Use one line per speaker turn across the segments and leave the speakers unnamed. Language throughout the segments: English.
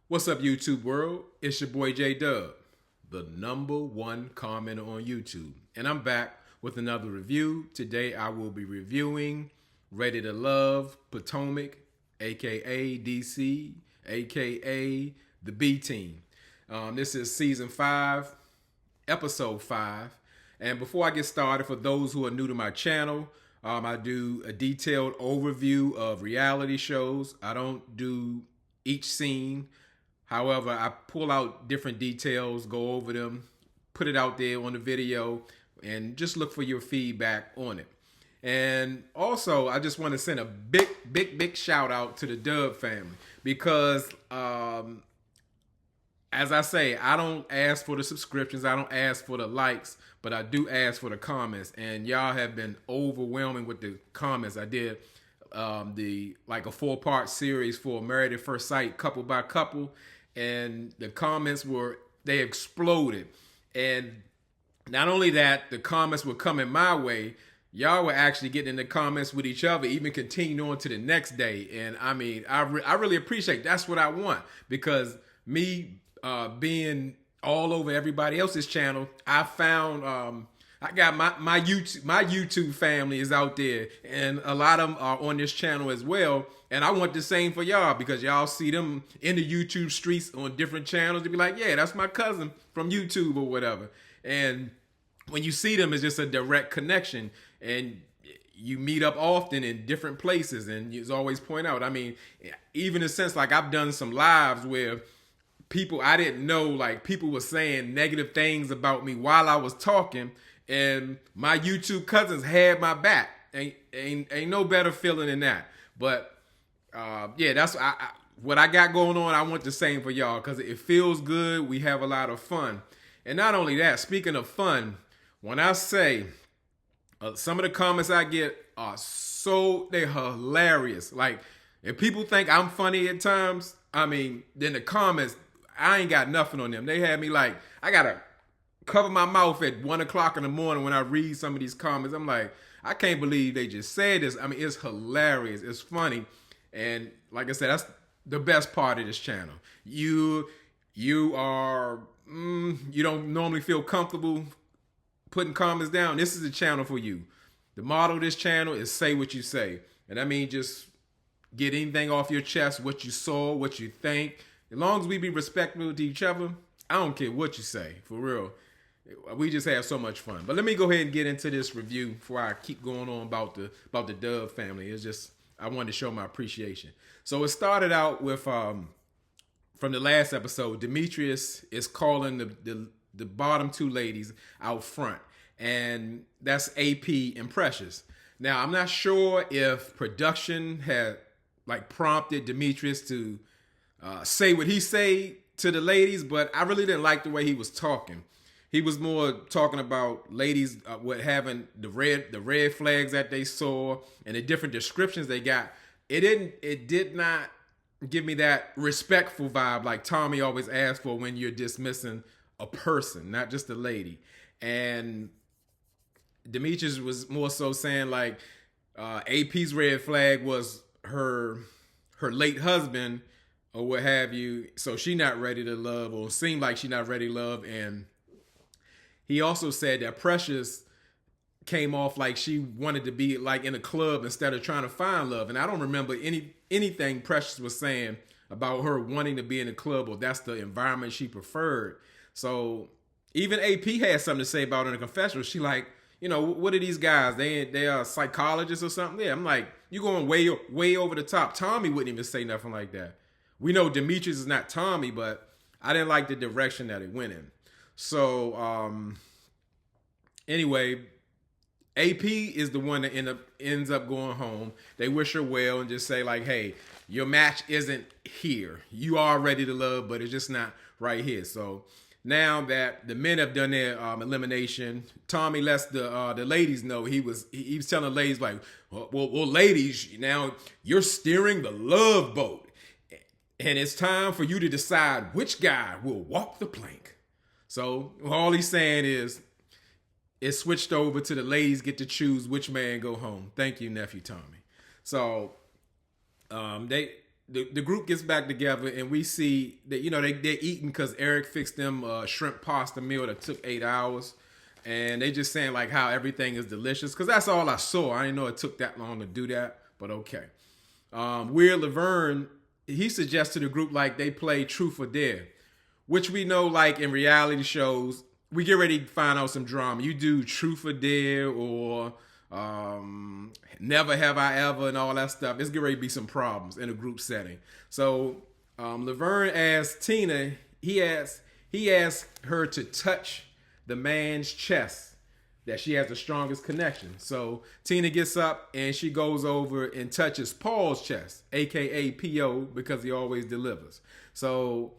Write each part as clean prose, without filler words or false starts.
What's up, YouTube world? It's your boy J Dub, the #1 commenter on YouTube, and I'm back with another review. Today, I will be reviewing Ready to Love Potomac, aka DC, aka the B Team. This is season 5, episode 5. And before I get started, for those who are new to my channel, I do a detailed overview of reality shows. I don't do each scene. However, I pull out different details, go over them, put it out there on the video, and just look for your feedback on it. And also, I just want to send a big shout out to the Dub family because, as I say, I don't ask for the subscriptions, I don't ask for the likes, but I do ask for the comments. And y'all have been overwhelming with the comments. I did a 4-part series for Married at First Sight, couple by couple, and the comments they exploded. And not only that, the comments were coming my way, y'all were actually getting in the comments with each other, even continuing on to the next day. And I mean, I really appreciate that's what I want, because me being all over everybody else's channel, I found I got my YouTube family is out there, and a lot of them are on this channel as well. And I want the same for y'all, because y'all see them in the YouTube streets on different channels to be like, yeah, that's my cousin from YouTube or whatever. And when you see them, it's just a direct connection, and you meet up often in different places. And you always point out, I mean, even in a sense, like I've done some lives where people I didn't know, like people were saying negative things about me while I was talking, and my YouTube cousins had my back. Ain't no better feeling than that. But yeah, that's what I got going on. I want the same for y'all, because it feels good. We have a lot of fun. And not only that, speaking of fun, when I say some of the comments I get are they're hilarious. Like, if people think I'm funny at times, I mean, then the comments, I ain't got nothing on them. They had me like, I gotta cover my mouth at 1 o'clock in the morning when I read some of these comments. I'm like, I can't believe they just said this. I mean, it's hilarious. It's funny. And like I said, that's the best part of this channel. You don't normally feel comfortable putting comments down. This is the channel for you. The motto of this channel is say what you say. And I mean, just get anything off your chest, what you saw, what you think. As long as we be respectful to each other, I don't care what you say, for real. We just have so much fun. But let me go ahead and get into this review before I keep going on about the Dove family. It's just, I wanted to show my appreciation. So it started out with, from the last episode, Demetrius is calling the bottom two ladies out front. And that's AP and Precious. Now, I'm not sure if production had prompted Demetrius to say what he say to the ladies, but I really didn't like the way he was talking. He was more talking about ladies having the red flags that they saw and the different descriptions they got. It did not give me that respectful vibe like Tommy always asks for when you're dismissing a person, not just a lady. And Demetrius was more so saying like AP's red flag was her late husband or what have you, so she not ready to love, or seemed like she not ready to love. And he also said that Precious came off like she wanted to be like in a club instead of trying to find love. And I don't remember anything Precious was saying about her wanting to be in a club, or that's the environment she preferred. So even AP had something to say about her in the confessional. She like, you know, what are these guys? They are psychologists or something? Yeah, I'm like, you going way over the top. Tommy wouldn't even say nothing like that. We know Demetrius is not Tommy, but I didn't like the direction that it went in. So anyway, AP is the one that ends up going home. They wish her well and just say like, hey, your match isn't here. You are ready to love, but it's just not right here. So now that the men have done their elimination, Tommy lets the ladies know. He was telling the ladies like, well, ladies, now you're steering the love boat, and it's time for you to decide which guy will walk the plank. So all he's saying is it switched over to the ladies get to choose which man go home. Thank you, nephew Tommy. So the group gets back together, and we see that they're eating because Eric fixed them a shrimp pasta meal that took 8 hours, and they just saying like how everything is delicious because that's all I saw. I didn't know it took that long to do that, but okay. Weird Laverne, he suggests to the group like they play Truth or Dare, which we know like in reality shows we get ready to find out some drama. You do Truth or Dare or Never Have I Ever and all that stuff. It's getting ready to be some problems in a group setting. So Laverne asks Tina, he asks her to touch the man's chest that she has the strongest connection. So Tina gets up and she goes over and touches Paul's chest, aka P.O., because he always delivers. So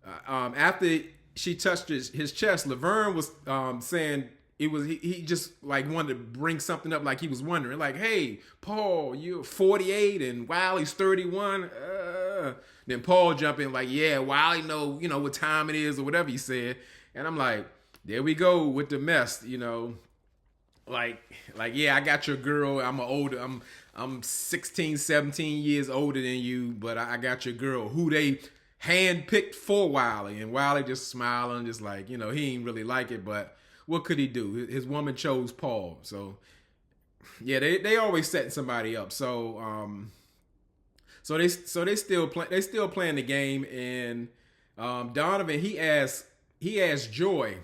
after she touched his chest, Laverne was saying he just like wanted to bring something up, like he was wondering, like, hey, Paul, you're 48 and Wiley's 31. Then Paul jumped in like, yeah, Wiley know what time it is or whatever he said. And I'm like, there we go with the mess, Like, yeah, I got your girl. I'm 16, 17 years older than you, but I got your girl who they handpicked for Wiley. And Wiley just smiling, just like, he ain't really like it, but what could he do? His woman chose Paul. So, yeah, they always setting somebody up. So, they still playing the game. And Donovan, he asked Joy,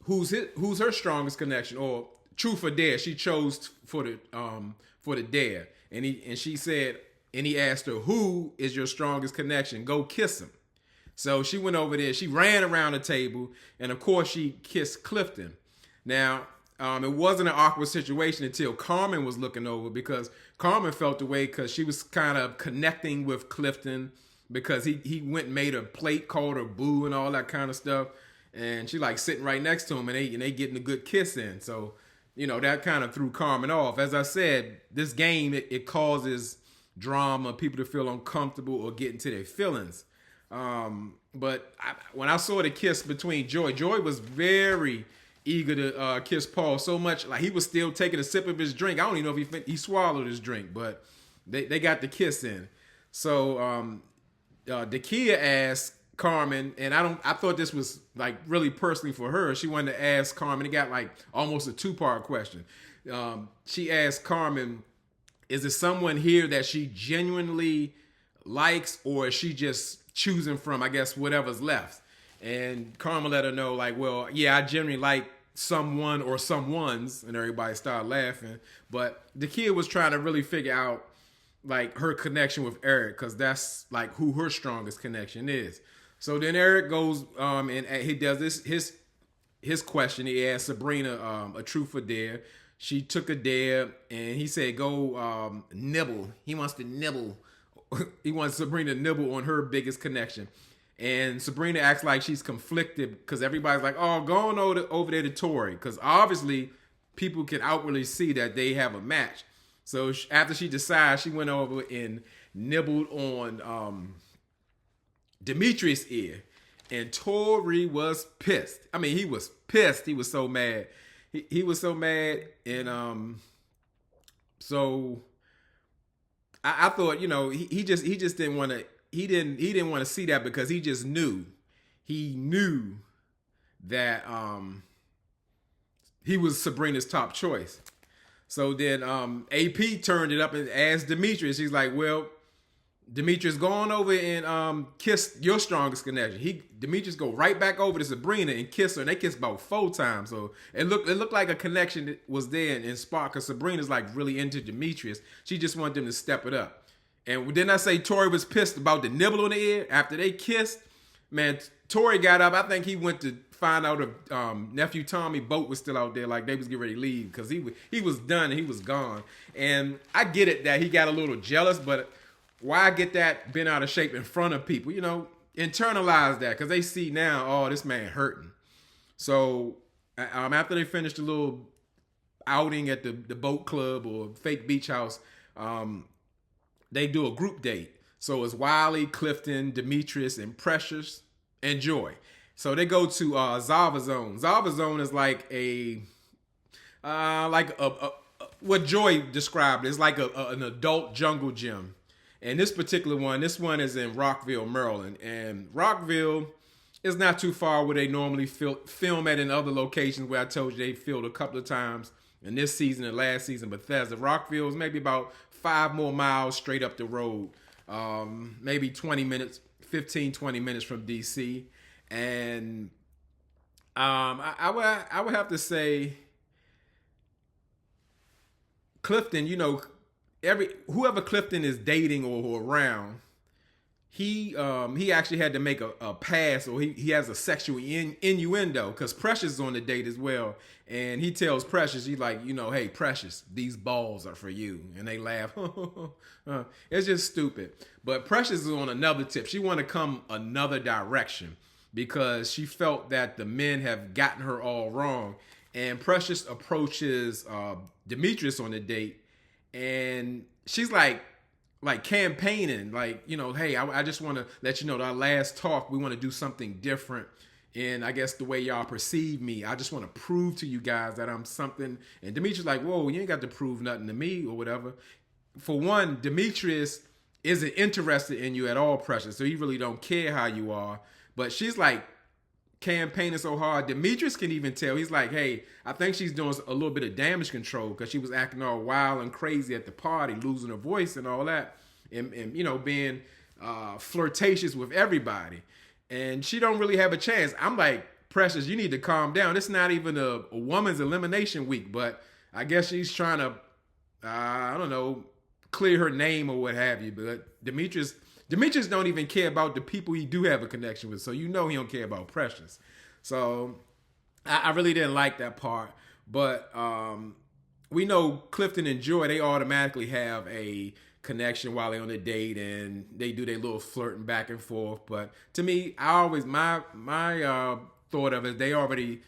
who's her strongest connection, or Truth or Dare. She chose for the Dare, and she said, and he asked her, who is your strongest connection? Go kiss him. So she went over there. She ran around the table, and of course she kissed Clifton. Now it wasn't an awkward situation until Carmen was looking over, because Carmen felt the way because she was kind of connecting with Clifton because he went and made a plate, called her boo and all that kind of stuff. And she like sitting right next to him, and they getting a good kiss in. So, that kind of threw Carmen off. As I said, this game, it causes drama, people to feel uncomfortable or get into their feelings. But when I saw the kiss between Joy was very eager to kiss Paul, so much like he was still taking a sip of his drink. I don't even know if he swallowed his drink, but they got the kiss in. So Dakia asked Carmen, and I thought this was like really personally for her. She wanted to ask Carmen. It got like almost a 2-part question. She asked Carmen, is it someone here that she genuinely likes, or is she just choosing from, I guess, whatever's left? And Carmen let her know, like, well, yeah, I generally like someone or someones, and everybody started laughing. But the kid was trying to really figure out like her connection with Eric, because that's like who her strongest connection is. So then Eric goes and he does his question. He asked Sabrina a truth or dare. She took a dare, and he said, go nibble. He wants to nibble. He wants Sabrina to nibble on her biggest connection. And Sabrina acts like she's conflicted because everybody's like, oh, go on over there to Tori. Because obviously people can outwardly see that they have a match. So after she decides, she went over and nibbled on Demetrius' ear. And Tori was pissed. I mean, he was pissed. He was so mad. He was so mad. And so I thought, he just didn't want to. He didn't want to see that because he just knew. He knew that he was Sabrina's top choice. So then AP turned it up and asked Demetrius. He's like, well, Demetrius, go on over and kiss your strongest connection. Demetrius go right back over to Sabrina and kiss her. And they kissed about 4 times. So it looked like a connection that was there in Spark, because Sabrina's like really into Demetrius. She just wanted them to step it up. And didn't I say Tori was pissed about the nibble on the ear after they kissed? Man, Tori got up. I think he went to find out if nephew Tommy boat was still out there, like they was getting ready to leave, because he was done and he was gone. And I get it that he got a little jealous, but why get that bent out of shape in front of people? Internalize that, because they see now, oh, this man hurting. So after they finished a little outing at the boat club or fake beach house, they do a group date. So it's Wiley, Clifton, Demetrius, and Precious, and Joy. So they go to Zava Zone. Zava Zone is like what Joy described. It's like an adult jungle gym. And this particular one, this one is in Rockville, Maryland. And Rockville is not too far where they normally film at in other locations where I told you they filmed a couple of times in this season and last season. Bethesda. Rockville is maybe about 5 more miles straight up the road. Maybe 20 minutes, 15, 20 minutes from DC. And I would have to say Clifton, whoever Clifton is dating or around, he actually had to make a pass, or he has a sexual innuendo, because Precious is on the date as well, and he tells Precious, he's like, hey Precious, these balls are for you, and they laugh. It's just stupid. But Precious is on another tip. She want to come another direction because she felt that the men have gotten her all wrong, and Precious approaches Demetrius on the date, and she's like campaigning, hey, I just want to let you know that our last talk, we want to do something different. And I guess the way y'all perceive me, I just want to prove to you guys that I'm something. And Demetrius like, whoa, you ain't got to prove nothing to me or whatever. For one, Demetrius isn't interested in you at all, Precious. So he really don't care how you are. But she's like campaigning so hard. Demetrius can even tell. He's like, hey, I think she's doing a little bit of damage control because she was acting all wild and crazy at the party, losing her voice and all that, and being flirtatious with everybody. And she don't really have a chance. I'm like, Precious, you need to calm down. It's not even a woman's elimination week, but I guess she's trying to, I don't know, clear her name or what have you. But Demetrius don't even care about the people he do have a connection with. So he don't care about Precious. So I really didn't like that part. But we know Clifton and Joy, they automatically have a connection while they're on a date, and they do their little flirting back and forth. But to me, my thought of it, they already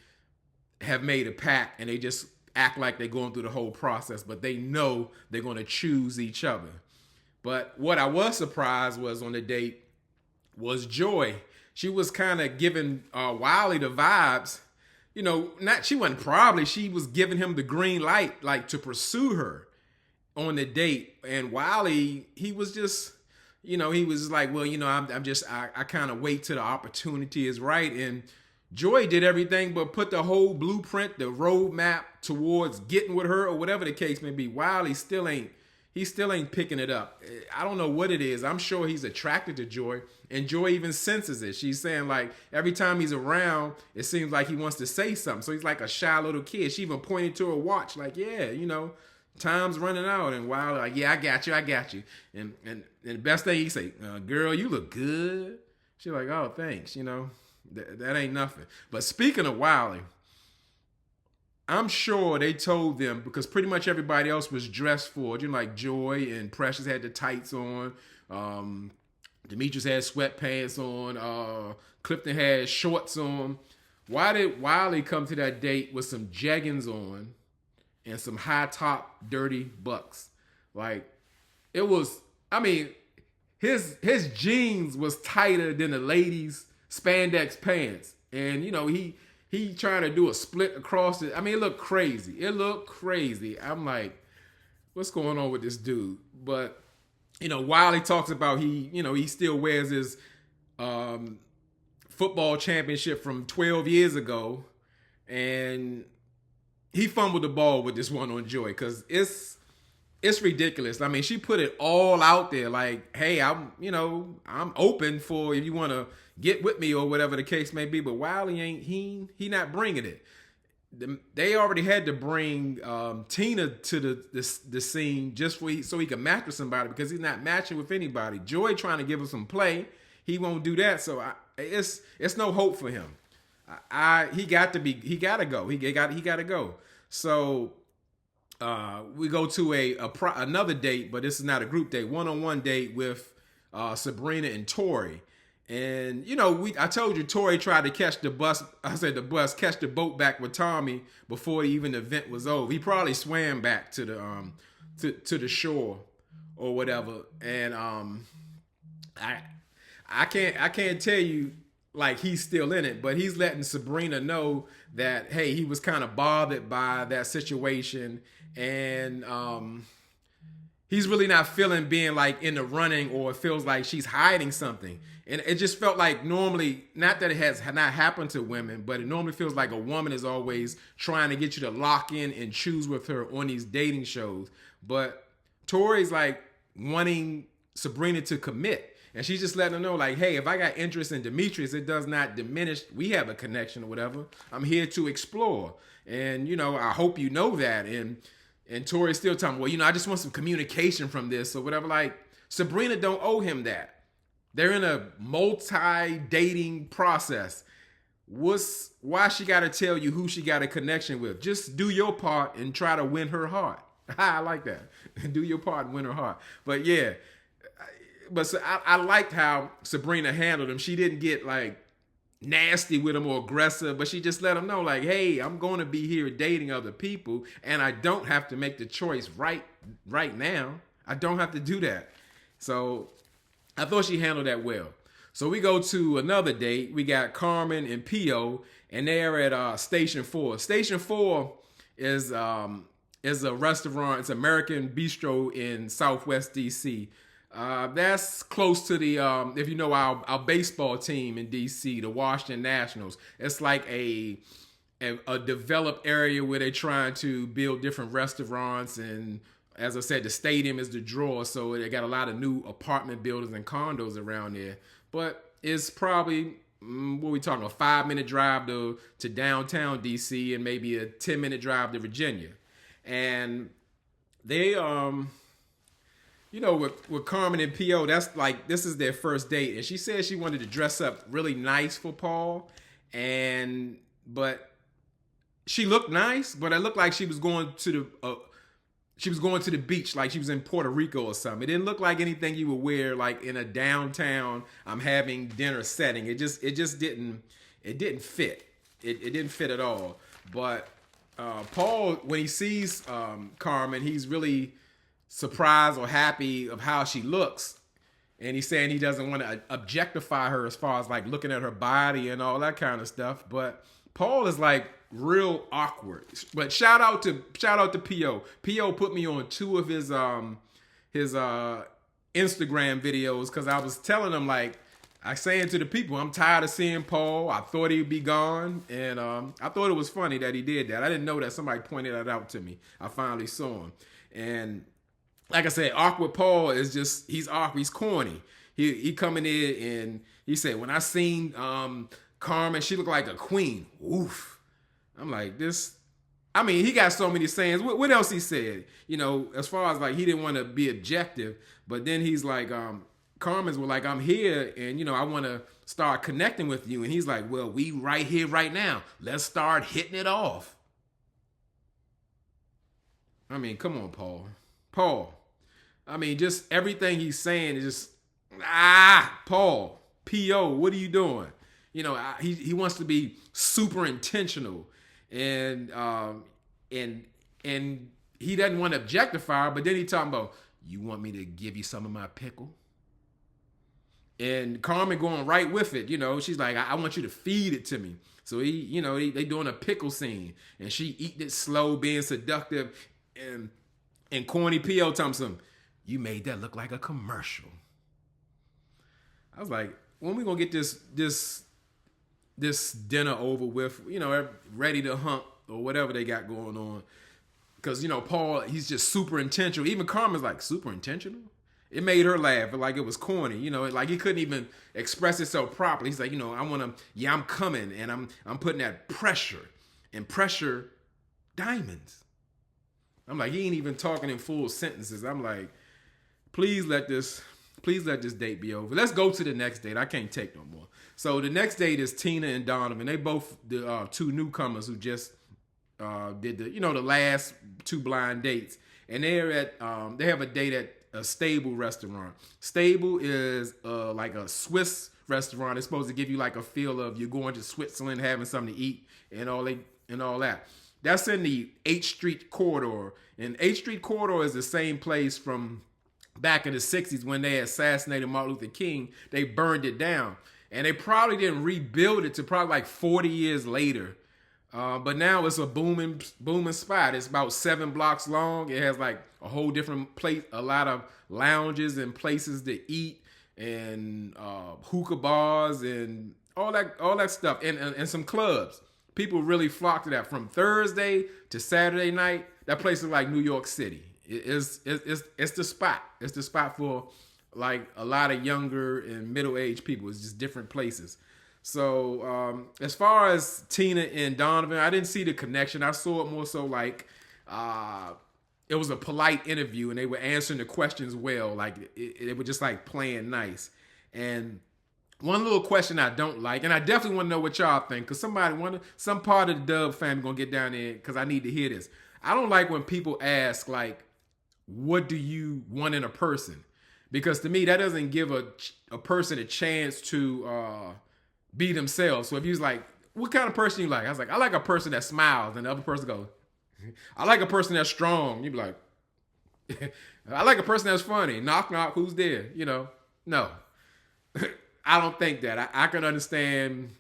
have made a pact, and they just act like they're going through the whole process, but they know they're going to choose each other. But what I was surprised was on the date was Joy. She was kind of giving Wiley the vibes. She was giving him the green light, like to pursue her on the date. And Wiley, he was just, he was like, well, I kind of wait till the opportunity is right. And Joy did everything but put the whole blueprint, the roadmap towards getting with her or whatever the case may be. Wiley still ain't picking it up. I don't know what it is. I'm sure he's attracted to Joy, and Joy even senses it. She's saying, like, every time he's around, it seems like he wants to say something. So he's like a shy little kid. She even pointed to her watch, like, yeah, time's running out. And Wiley, like, yeah, I got you. And the best thing he say, girl, you look good. She's like, oh, thanks. That ain't nothing. But speaking of Wiley, I'm sure they told them, because pretty much everybody else was dressed for it. Like Joy and Precious had the tights on. Demetrius had sweatpants on. Clifton had shorts on. Why did Wiley come to that date with some jeggings on and some high top dirty bucks? Like, it was, his jeans was tighter than the ladies' spandex pants. And, he trying to do a split across it. It looked crazy. I'm like, what's going on with this dude? But, Wiley talks about he still wears his football championship from 12 years ago. And he fumbled the ball with this one on Joy, because it's ridiculous. She put it all out there, like, hey, I'm open for if you want to get with me or whatever the case may be. But Wiley ain't, he not bringing it. They already had to bring Tina to the scene just so he could match with somebody, because he's not matching with anybody. Joy trying to give him some play, he won't do that. So it's no hope for him. He got to go. He got to go. So we go to another date, but this is not a group date, one-on-one date with Sabrina and Tori. And, I told you Tori tried to catch the bus. I said catch the boat back with Tommy before even the event was over. He probably swam back to the to the shore or whatever. And I can't tell you like he's still in it, but he's letting Sabrina know that, hey, he was kind of bothered by that situation. And he's really not feeling being like in the running, or it feels like she's hiding something. And it just felt like normally, not that it has not happened to women, but it normally feels like a woman is always trying to get you to lock in and choose with her on these dating shows. But Tori's like wanting Sabrina to commit. And she's just letting her know, like, hey, if I got interest in Demetrius, it does not diminish. We have a connection or whatever. I'm here to explore. And, you know, I hope you know that. And Tori's still telling, well, you know, I just want some communication from this or whatever. Like, Sabrina don't owe him that. They're in a multi-dating process. Why she got to tell you who she got a connection with? Just do your part and try to win her heart. I like that. Do your part and win her heart. But yeah, but I liked how Sabrina handled him. She didn't get like nasty with him or aggressive, but she just let him know, like, hey, I'm going to be here dating other people, and I don't have to make the choice right now. I don't have to do that. So I thought she handled that well. So we go to another date. We got Carmen and P.O., and they're at Station 4. Station 4 is a restaurant. It's American Bistro in Southwest D.C. That's close to the, if you know our baseball team in D.C., the Washington Nationals. It's like a developed area where they're trying to build different restaurants, and as I said, the stadium is the draw, so they got a lot of new apartment buildings and condos around there. But it's probably, what we talking, a 5-minute drive to downtown DC, and maybe a 10-minute drive to Virginia. And they, you know, with Carmen and P.O., that's like, this is their first date. And she said she wanted to dress up really nice for Paul. But she looked nice, but it looked like she was going to the beach, like she was in Puerto Rico or something. It didn't look like anything you would wear like in a downtown, I'm having dinner setting. It just didn't fit. It didn't fit at all. But Paul, when he sees Carmen, he's really surprised or happy of how she looks. And he's saying he doesn't want to objectify her as far as like looking at her body and all that kind of stuff. But Paul is like real awkward. But shout out to P.O. P.O. put me on 2 of his Instagram videos, because I was telling him, like, I saying to the people, I'm tired of seeing Paul. I thought he'd be gone. And I thought it was funny that he did that. I didn't know that. Somebody pointed that out to me. I finally saw him. And like I said, awkward Paul is just, he's awkward. He's corny. He coming in and he said, when I seen Carmen, she looked like a queen. Oof. I'm like, this, I mean, he got so many sayings. What else he said? You know, as far as like, he didn't want to be objective, but then he's like, Carmen's were like, I'm here and, you know, I want to start connecting with you. And he's like, well, we right here, right now. Let's start hitting it off. I mean, come on, Paul. I mean, just everything he's saying is just, Paul, P.O., what are you doing? You know, he wants to be super intentional, and he doesn't want to objectify her, but then he talking about, you want me to give you some of my pickle? And Carmen going right with it, you know, she's like, I want you to feed it to me. So they doing a pickle scene, and she eating it slow, being seductive, and corny P.O. Thompson, you made that look like a commercial. I was like, when we gonna get this dinner over with, you know, ready to hump or whatever they got going on? Because, you know, Paul, he's just super intentional. Even Carmen's like, super intentional? It made her laugh, like it was corny, you know, like he couldn't even express himself properly. He's like, you know, I'm coming, and I'm putting that pressure, and pressure diamonds. I'm like, he ain't even talking in full sentences. I'm like, please let this date be over. Let's go to the next date. I can't take no more. So the next date is Tina and Donovan. They both the 2 newcomers who just did the last 2 blind dates, and they're at they have a date at a Stable restaurant. Stable is like a Swiss restaurant. It's supposed to give you like a feel of you're going to Switzerland, having something to eat and all that. That's in the H Street corridor, and H Street corridor is the same place from back in the 60s when they assassinated Martin Luther King. They burned it down, and they probably didn't rebuild it to probably like 40 years later. But now it's a booming spot. It's about 7 blocks long. It has like a whole different place, a lot of lounges and places to eat, and hookah bars and all that stuff, and some clubs. People really flock to that from Thursday to Saturday night. That place is like New York City. It's the spot. It's the spot for like a lot of younger and middle-aged people. It's just different places. So as far as Tina and Donovan, I didn't see the connection. I saw it more so like it was a polite interview and they were answering the questions well. Like it was just like playing nice. And one little question I don't like, and I definitely want to know what y'all think, because some part of the Dub family gonna get down there because I need to hear this. I don't like when people ask like, "What do you want in a person?" Because to me that doesn't give a person a chance to be themselves. So if you was like, "What kind of person you like?" I was like, "I like a person that smiles," and the other person goes, "I like a person that's strong." You'd be like, "I like a person that's funny." Knock knock, who's there? No. I don't think that. I can understand,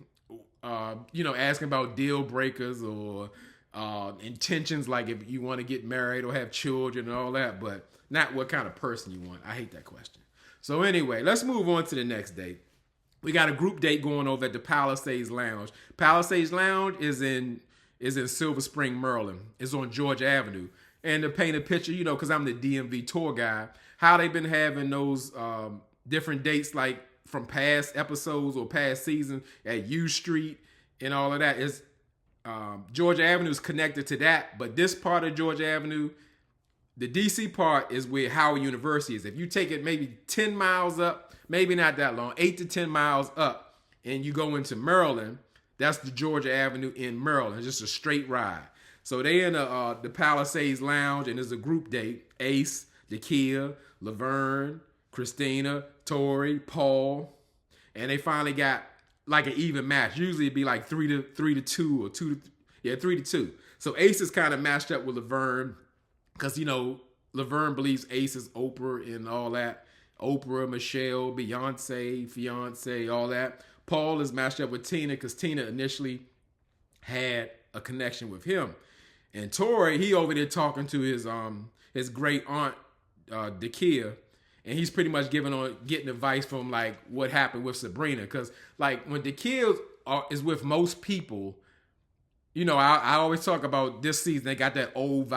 asking about deal breakers or intentions, like if you want to get married or have children and all that, but not what kind of person you want. I hate that question. So anyway, let's move on to the next date. We got a group date going over at the Palisades Lounge. Palisades Lounge is in Silver Spring, Maryland. It's on Georgia Avenue. And to paint a picture, because I'm the DMV tour guide, how they've been having those different dates, like from past episodes or past seasons at U Street and all of that. Is Georgia Avenue is connected to that, but this part of Georgia Avenue, the DC part, is where Howard University is. If you take it maybe 10 miles up, maybe not that long, 8 to 10 miles up, and you go into Maryland, that's the Georgia Avenue in Maryland. It's just a straight ride. So they in the Palisades Lounge, and there's a group date. Ace, Dakia, Laverne, Christina, Tori, Paul, and they finally got like an even match. Usually it'd be like 3 to 2 or 3 to 2. So Ace is kind of matched up with Laverne because Laverne believes Ace is Oprah and all that. Oprah, Michelle, Beyonce, fiance, all that. Paul is matched up with Tina because Tina initially had a connection with him, and Tori, he over there talking to his great aunt Dakia. And he's pretty much getting advice from like what happened with Sabrina. Because like when the kid is with most people, I always talk about this season. They got that old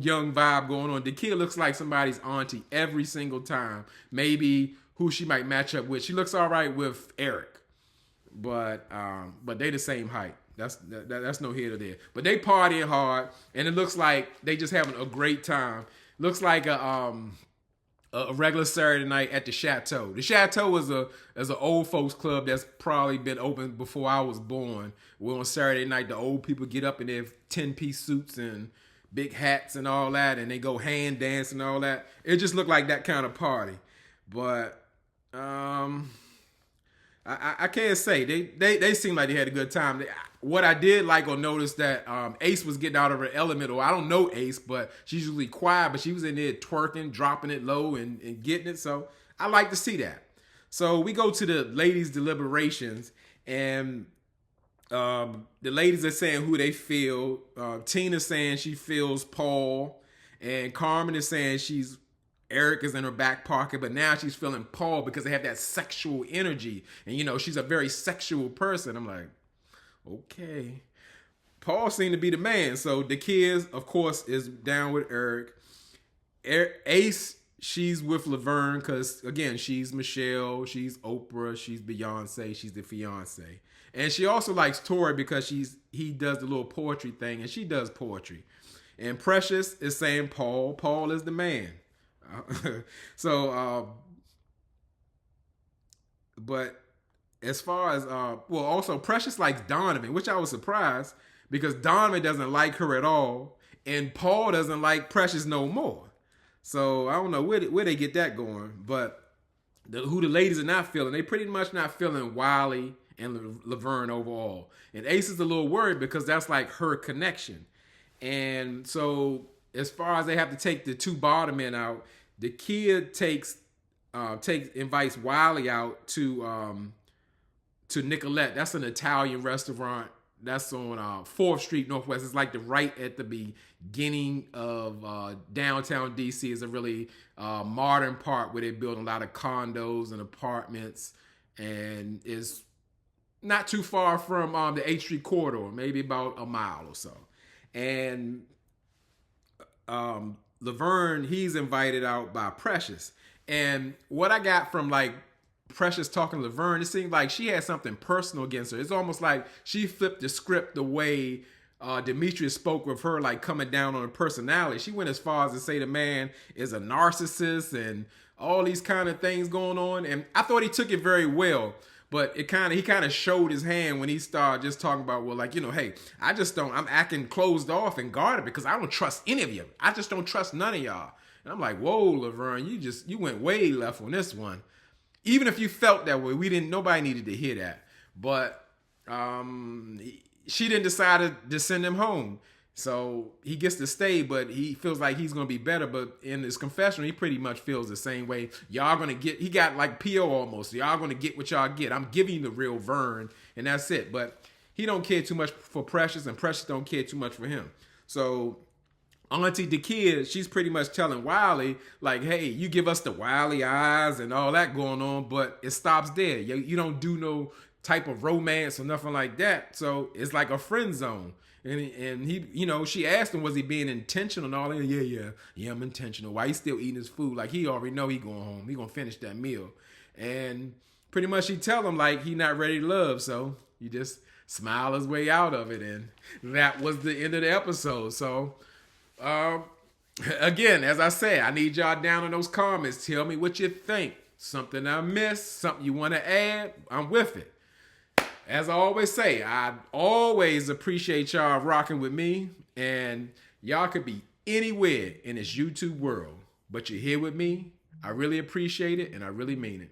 young vibe going on. The kid looks like somebody's auntie every single time. Maybe who she might match up with. She looks all right with Eric, but they the same height. That's no here or there. But they partying hard, and it looks like they just having a great time. Looks like a regular Saturday night at the Chateau. The Chateau is an old folks club that's probably been open before I was born. Where on Saturday night, the old people get up in their 10-piece suits and big hats and all that, and they go hand dance and all that. It just looked like that kind of party. But I can't say. They seem like they had a good time. What I did like or notice that Ace was getting out of her element, or I don't know Ace, but she's usually quiet, but she was in there twerking, dropping it low and getting it. So I like to see that. So we go to the ladies' deliberations, and the ladies are saying who they feel. Tina's saying she feels Paul, and Carmen is saying Eric is in her back pocket, but now she's feeling Paul because they have that sexual energy. And, she's a very sexual person. I'm like, okay. Paul seemed to be the man. So the kids, of course, is down with Eric. Ace, she's with Laverne because, again, she's Michelle, she's Oprah, she's Beyonce, she's the fiance. And she also likes Tori because he does the little poetry thing, and she does poetry. And Precious is saying Paul. Paul is the man. But as far as also Precious likes Donovan, which I was surprised because Donovan doesn't like her at all, and Paul doesn't like Precious no more. So I don't know where they get that going. But who the ladies are not feeling, they pretty much not feeling Wiley and Laverne overall. And Ace is a little worried because that's like her connection. And so as far as they have to take the two bottom men out, the kid invites Wiley out to Nicolette. That's an Italian restaurant That's on 4th Street Northwest. It's like the right at the beginning of downtown DC. Is a really modern part where they build a lot of condos and apartments, and is not too far from the 8th Street corridor, maybe about a mile or so. And Laverne, he's invited out by Precious. And what I got from like Precious talking to Laverne, it seemed like she had something personal against her. It's almost like she flipped the script the way Demetrius spoke with her, like coming down on her personality. She went as far as to say the man is a narcissist and all these kind of things going on. And I thought he took it very well. But he kind of showed his hand when he started just talking about, well, like, hey, I'm acting closed off and guarded because I don't trust any of you. I just don't trust none of y'all. And I'm like, whoa, Laverne, you went way left on this one. Even if you felt that way, nobody needed to hear that. But she didn't decide to send him home. So he gets to stay, but he feels like he's going to be better. But in his confessional, he pretty much feels the same way. Y'all going to get, he got like P.O. almost. Y'all going to get what y'all get. I'm giving you the real Vern, and that's it. But he don't care too much for Precious, and Precious don't care too much for him. So Auntie the kid, she's pretty much telling Wiley, like, hey, you give us the Wiley eyes and all that going on, but it stops there. You don't do no type of romance or nothing like that. So it's like a friend zone. And he, she asked him, was he being intentional and all that? Yeah, I'm intentional. Why he still eating his food? Like, he already know he going home. He going to finish that meal. And pretty much she tell him, like, he not ready to love. So he just smile his way out of it. And that was the end of the episode. So, again, as I said, I need y'all down in those comments. Tell me what you think. Something I missed, something you want to add, I'm with it. As I always say, I always appreciate y'all rocking with me, and y'all could be anywhere in this YouTube world, but you're here with me. I really appreciate it, and I really mean it.